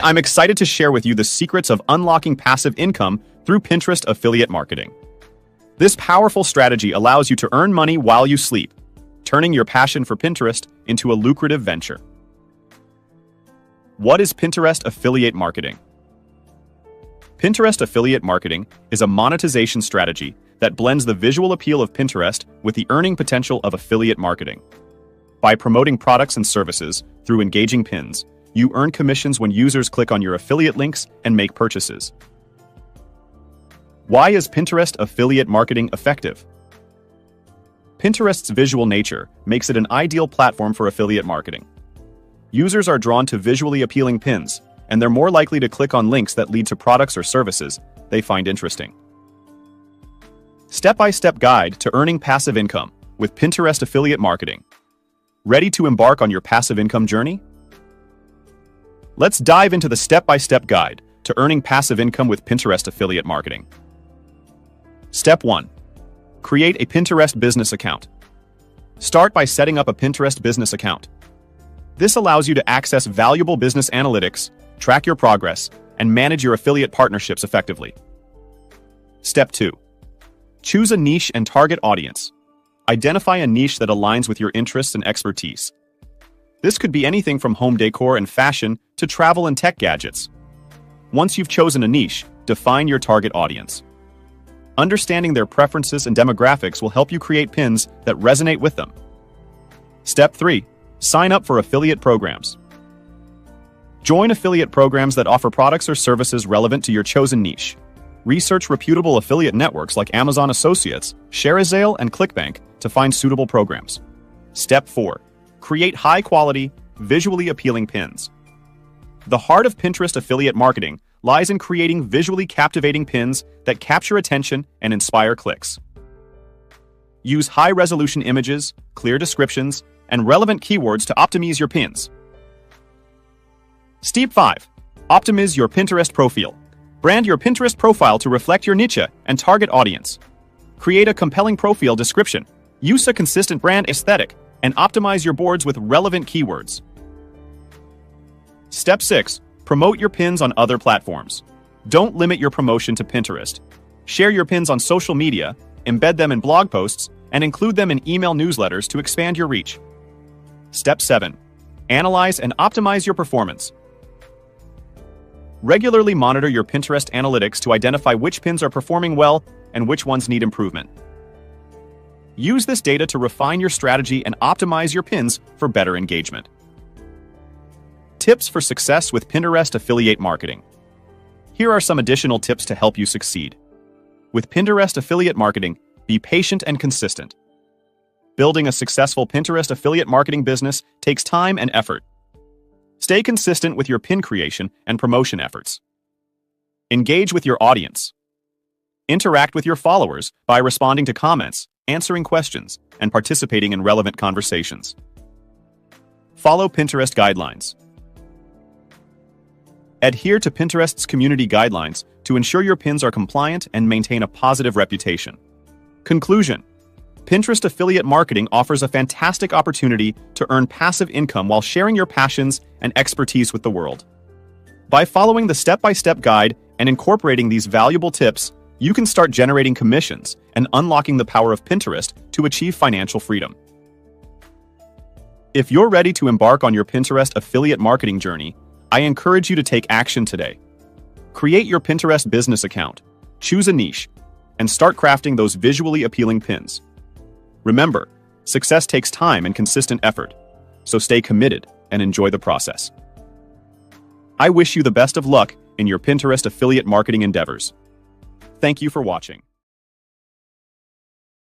I'm excited to share with you the secrets of unlocking passive income through Pinterest affiliate marketing. This powerful strategy allows you to earn money while you sleep, turning your passion for Pinterest into a lucrative venture. What is Pinterest affiliate marketing? Pinterest affiliate marketing is a monetization strategy that blends the visual appeal of Pinterest with the earning potential of affiliate marketing. By promoting products and services through engaging pins, you earn commissions when users click on your affiliate links and make purchases. Why is Pinterest affiliate marketing effective? Pinterest's visual nature makes it an ideal platform for affiliate marketing. Users are drawn to visually appealing pins, and they're more likely to click on links that lead to products or services they find interesting. Step-by-step guide to earning passive income with Pinterest affiliate marketing. Ready to embark on your passive income journey? Let's dive into the step-by-step guide to earning passive income with Pinterest affiliate marketing. Step 1. Create a Pinterest business account. Start by setting up a Pinterest business account. This allows you to access valuable business analytics, track your progress, and manage your affiliate partnerships effectively. Step 2. Choose a niche and target audience. Identify a niche that aligns with your interests and expertise. This could be anything from home decor and fashion to travel and tech gadgets. Once you've chosen a niche, define your target audience. Understanding their preferences and demographics will help you create pins that resonate with them. Step 3. Sign up for affiliate programs. Join affiliate programs that offer products or services relevant to your chosen niche. Research reputable affiliate networks like Amazon Associates, ShareASale, and ClickBank to find suitable programs. Step 4. Create high-quality, visually appealing pins. The heart of Pinterest affiliate marketing lies in creating visually captivating pins that capture attention and inspire clicks. Use high-resolution images, clear descriptions, and relevant keywords to optimize your pins. Step 5. Optimize your Pinterest profile. Brand your Pinterest profile to reflect your niche and target audience. Create a compelling profile description. Use a consistent brand aesthetic and optimize your boards with relevant keywords. Step 6. Promote your pins on other platforms. Don't limit your promotion to Pinterest. Share your pins on social media, embed them in blog posts, and include them in email newsletters to expand your reach. Step 7. Analyze and optimize your performance. Regularly monitor your Pinterest analytics to identify which pins are performing well and which ones need improvement. Use this data to refine your strategy and optimize your pins for better engagement. Tips for success with Pinterest affiliate marketing. Here are some additional tips to help you succeed. With Pinterest affiliate marketing, be patient and consistent. Building a successful Pinterest affiliate marketing business takes time and effort. Stay consistent with your pin creation and promotion efforts. Engage with your audience. Interact with your followers by responding to comments, answering questions, and participating in relevant conversations. Follow Pinterest guidelines. Adhere to Pinterest's community guidelines to ensure your pins are compliant and maintain a positive reputation. Conclusion: Pinterest affiliate marketing offers a fantastic opportunity to earn passive income while sharing your passions and expertise with the world. By following the step-by-step guide and incorporating these valuable tips, you can start generating commissions and unlocking the power of Pinterest to achieve financial freedom. If you're ready to embark on your Pinterest affiliate marketing journey, I encourage you to take action today. Create your Pinterest business account, choose a niche, and start crafting those visually appealing pins. Remember, success takes time and consistent effort, so stay committed and enjoy the process. I wish you the best of luck in your Pinterest affiliate marketing endeavors. Thank you for watching.